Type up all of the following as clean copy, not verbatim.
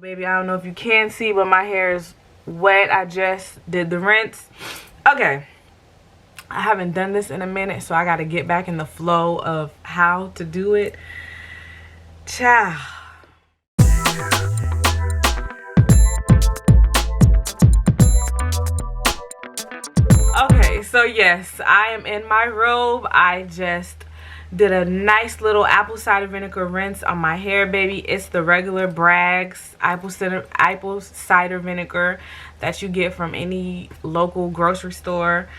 Baby, I don't know if you can see, but my hair is wet. I just did the rinse. Okay, I haven't done this in a minute, so I got to get back in the flow of how to do it. Ciao. Okay, so yes, I am in my robe. I just did a nice little apple cider vinegar rinse on my hair, baby. It's the regular Bragg's apple cider vinegar that you get from any local grocery store.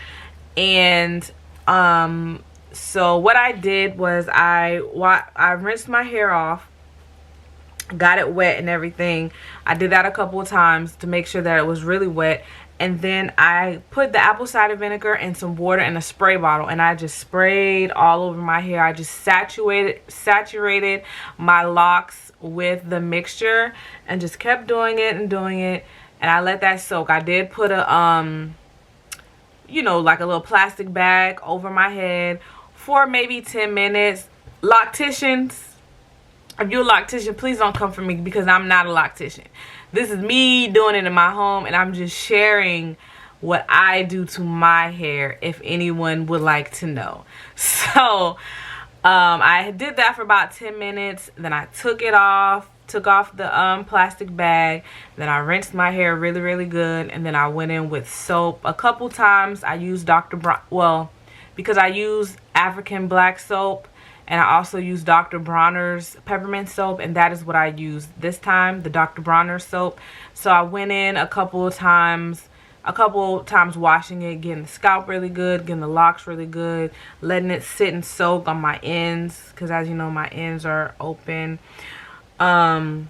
And so what I did was I rinsed my hair off, got it wet and everything. I did that a couple of times to make sure that it was really wet. And then I put the apple cider vinegar and some water in a spray bottle, and I just sprayed all over my hair. I just saturated my locks with the mixture and just kept doing it and doing it. And I let that soak. I did put a you know, like a little plastic bag over my head for maybe 10 minutes. Locticians, if you're a loctician, please don't come for me because I'm not a loctician. This is me doing it in my home, and I'm just sharing what I do to my hair if anyone would like to know. So I did that for about 10 minutes. Then I took off the plastic bag. Then I rinsed my hair really, really good. And then I went in with soap. A couple times I used because I use African black soap. And I also use Dr. Bronner's peppermint soap, and that is what I used this time, the Dr. Bronner soap. So I went in a couple of times washing it, getting the scalp really good, getting the locks really good, letting it sit and soak on my ends, because as you know, my ends are open. And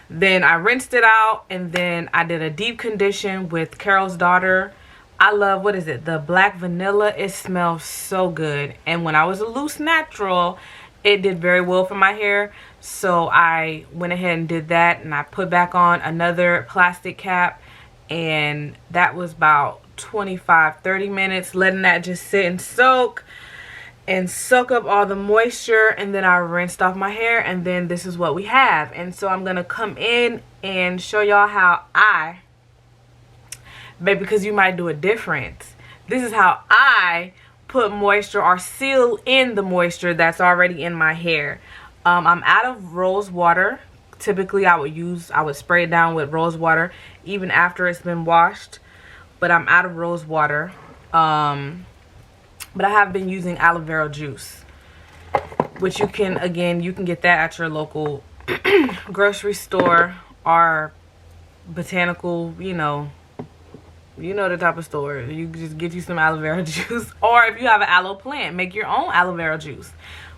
then I rinsed it out, and then I did a deep condition with Carol's Daughter. I love, what is it, the black vanilla. It smells so good. And when I was a loose natural, it did very well for my hair. So I went ahead and did that, and I put back on another plastic cap, and that was about 25-30 minutes, letting that just sit and soak up all the moisture. And then I rinsed off my hair, and then this is what we have. And so I'm gonna come in and show y'all how because you might do it different. This is how I put moisture or seal in the moisture that's already in my hair. I'm out of rose water. Typically I would spray it down with rose water even after it's been washed, but I'm out of rose water. But I have been using aloe vera juice, which you can get that at your local grocery store or botanical, you know the type of store. You just get you some aloe vera juice, or if you have an aloe plant, make your own aloe vera juice,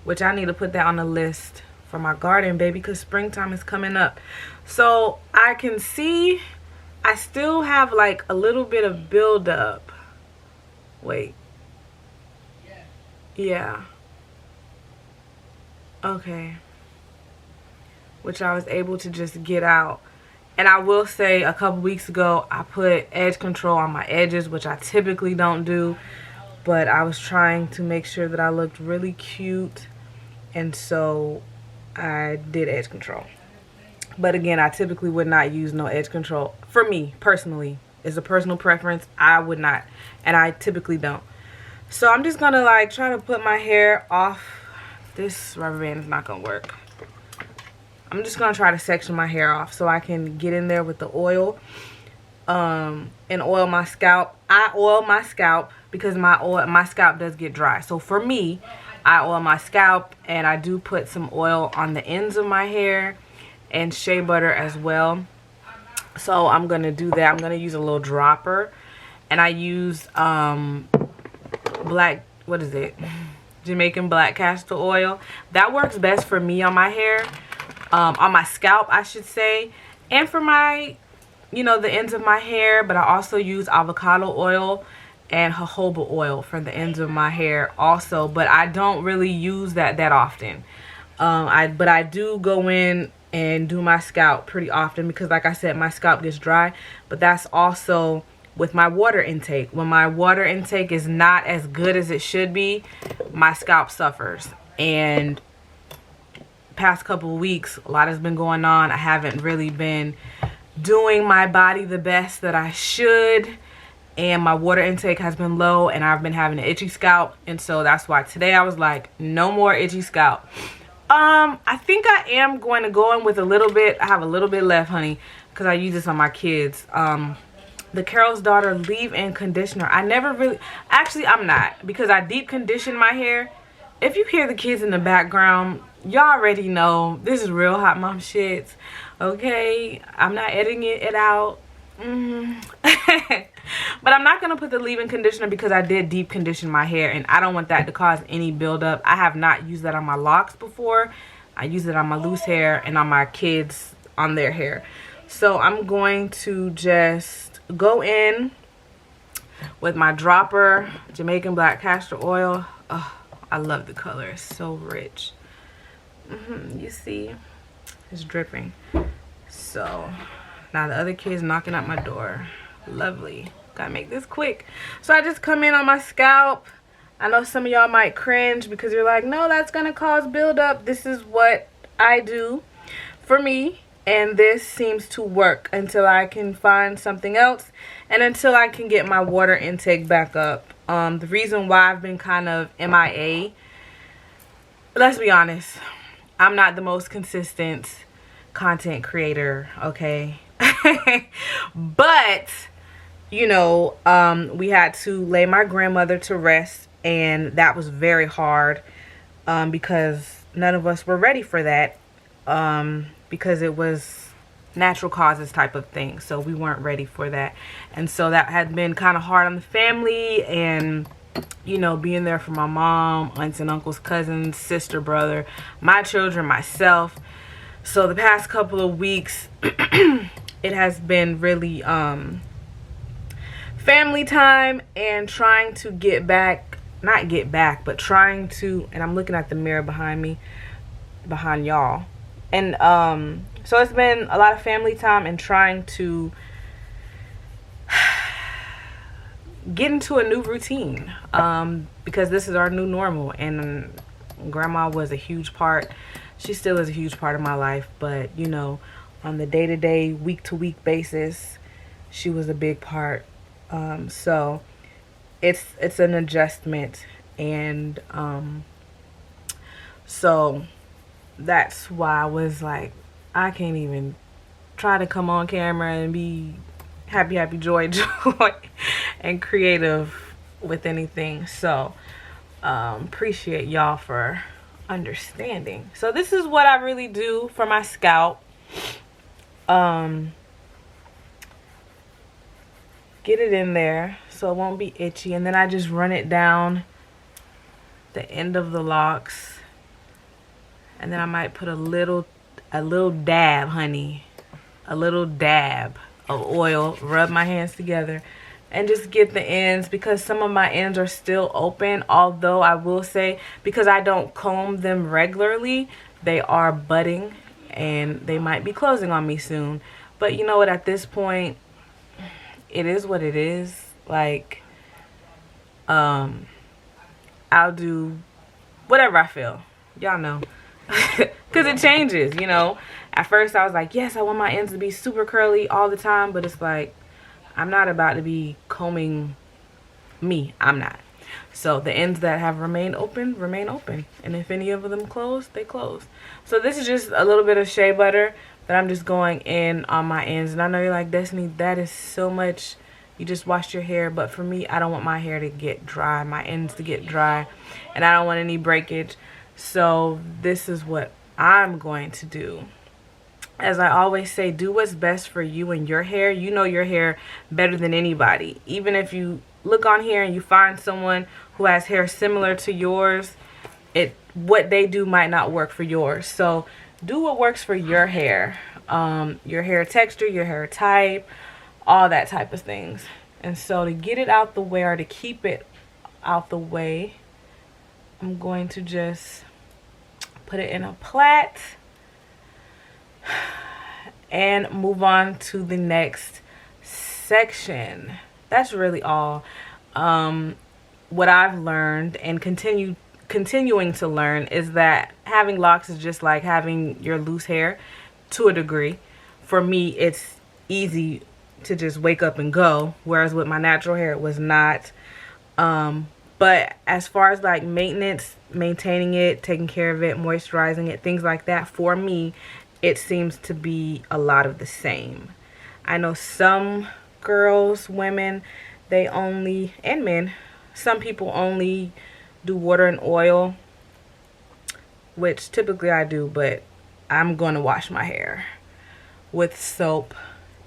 which I need to put that on the list for my garden, baby, because springtime is coming up. So I can see I still have like a little bit of buildup. Wait. Yeah. Okay. Which I was able to just get out. And I will say, a couple weeks ago, I put edge control on my edges, which I typically don't do. But I was trying to make sure that I looked really cute. And so I did edge control. But again, I typically would not use no edge control. For me, personally, it's a personal preference. I would not. And I typically don't. So I'm just going to like try to put my hair off. This rubber band is not going to work. I'm just going to try to section my hair off so I can get in there with the oil and oil my scalp. I oil my scalp because my scalp does get dry. So for me, I oil my scalp, and I do put some oil on the ends of my hair and shea butter as well. So I'm going to do that. I'm going to use a little dropper, and I use Jamaican black castor oil. That works best for me on my hair. On my scalp, I should say, and for my, the ends of my hair. But I also use avocado oil and jojoba oil for the ends of my hair also, but I don't really use that often. But I do go in and do my scalp pretty often because, like I said, my scalp gets dry. But that's also with my water intake. When my water intake is not as good as it should be, my scalp suffers. And past couple of weeks, a lot has been going on. I haven't really been doing my body the best that I should, and my water intake has been low, and I've been having an itchy scalp. And so that's why today I was like, no more itchy scalp. I think I am going to go in with a little bit. I have a little bit left, honey, because I use this on my kids. The Carol's Daughter leave-in conditioner. I never really, actually I'm not, because I deep condition my hair. If you hear the kids in the background, y'all already know this is real hot mom shit. Okay, I'm not editing it out. But I'm not gonna put the leave-in conditioner because I did deep condition my hair, and I don't want that to cause any buildup. I have not used that on my locks before. I use it on my loose hair and on my kids on their hair. So I'm going to just go in with my dropper Jamaican black castor oil. Oh, I love the color. It's so rich. You see, it's dripping. So now the other kid's knocking at my door. Lovely. Gotta make this quick. So I just come in on my scalp. I know some of y'all might cringe because you're like, no, that's gonna cause buildup. This is what I do for me, and this seems to work until I can find something else and until I can get my water intake back up. The reason why I've been kind of MIA, let's be honest, I'm not the most consistent content creator, okay? But you know, we had to lay my grandmother to rest, and that was very hard because none of us were ready for that, because it was natural causes type of thing, so we weren't ready for that. And so that had been kind of hard on the family, and you know, being there for my mom, aunts and uncles, cousins, sister, brother, my children, myself. So the past couple of weeks it has been really family time, and trying to get back, not get back, but trying to, and I'm looking at the mirror behind me, behind y'all. And so it's been a lot of family time and trying to get into a new routine, because this is our new normal, and grandma was a huge part. She still is a huge part of my life, but you know, on the day-to-day, week-to-week basis, she was a big part. So it's an adjustment, and so that's why I was like, I can't even try to come on camera and be happy, joy, and creative with anything. So appreciate y'all for understanding. So this is what I really do for my scalp. Get it in there so it won't be itchy, and then I just run it down the end of the locks, and then I might put a little dab, honey, a little dab of oil, rub my hands together, and just get the ends, because some of my ends are still open. Although I will say, because I don't comb them regularly, they are budding and they might be closing on me soon. But you know what, at this point, it is what it is. Like, I'll do whatever I feel, y'all know. Because it changes, you know. At first I was like, yes, I want my ends to be super curly all the time, but it's like, I'm not about to be combing me. I'm not. So the ends that have remained open remain open, and if any of them close, they close. So this is just a little bit of shea butter that I'm just going in on my ends. And I know you're like, Destiny, that is so much, you just washed your hair. But for me, I don't want my hair to get dry, my ends to get dry, and I don't want any breakage. So this is what I'm going to do. As I always say, do what's best for you and your hair. You know your hair better than anybody. Even if you look on here and you find someone who has hair similar to yours, what they do might not work for yours. So do what works for your hair, your hair texture, your hair type, all that type of things. And so to get it out the way, or to keep it out the way, I'm going to just put it in a plait and move on to the next section. That's really all. What I've learned and continue continuing to learn is that having locks is just like having your loose hair to a degree. For me, it's easy to just wake up and go, whereas with my natural hair it was not. But as far as like maintenance, maintaining it, taking care of it, moisturizing it, things like that, for me it seems to be a lot of the same. I know some girls, women, they only, and men, some people only do water and oil, which typically I do, but I'm gonna wash my hair with soap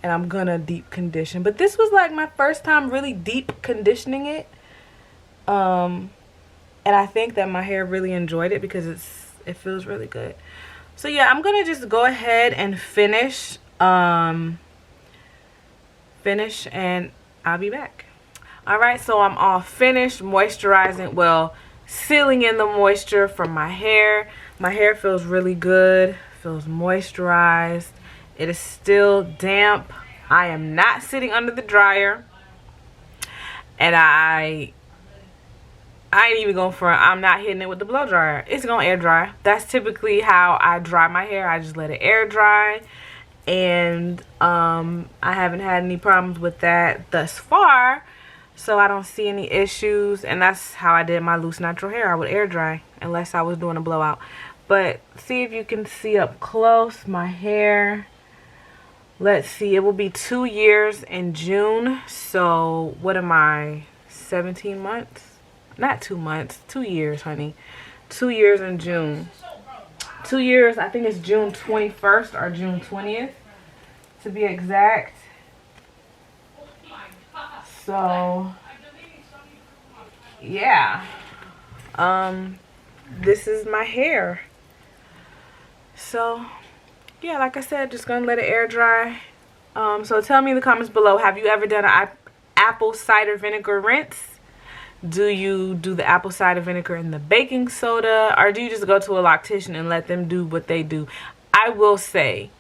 and I'm gonna deep condition. But this was like my first time really deep conditioning it, and I think that my hair really enjoyed it because it feels really good. So yeah, I'm gonna just go ahead and finish and I'll be back. Alright, so I'm all finished moisturizing, well, sealing in the moisture from my hair. My hair feels really good, feels moisturized. It is still damp. I am not sitting under the dryer. And I ain't even going for it. I'm not hitting it with the blow dryer. It's going to air dry. That's typically how I dry my hair. I just let it air dry. And I haven't had any problems with that thus far. So I don't see any issues. And that's how I did my loose natural hair. I would air dry unless I was doing a blowout. But see if you can see up close my hair. Let's see. It will be 2 years in June. So what am I? 17 months? Not 2 months. 2 years, honey. 2 years in June. 2 years. I think it's June 21st or June 20th to be exact. So yeah, this is my hair. So yeah, like I said, just gonna let it air dry. So tell me in the comments below, have you ever done an apple cider vinegar rinse? Do you do the apple cider vinegar in the baking soda, or do you just go to a loctician and let them do what they do? I will say,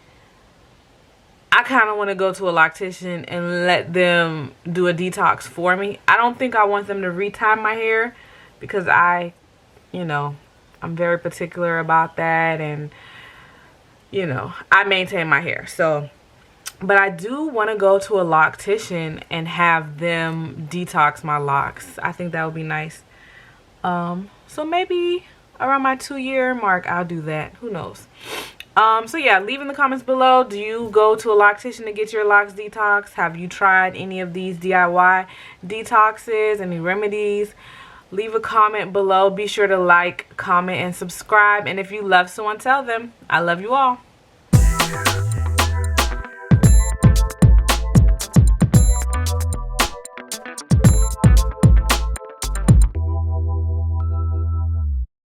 I kind of want to go to a loctician and let them do a detox for me. I don't think I want them to re-tie my hair because I'm very particular about that, and I maintain my hair. So, but I do want to go to a loctician and have them detox my locks. I think that would be nice. So maybe around my 2-year mark, I'll do that. Who knows? So yeah, leave in the comments below. Do you go to a loctician to get your locks detox? Have you tried any of these DIY detoxes, any remedies? Leave a comment below. Be sure to like, comment, and subscribe. And if you love someone, tell them. I love you all.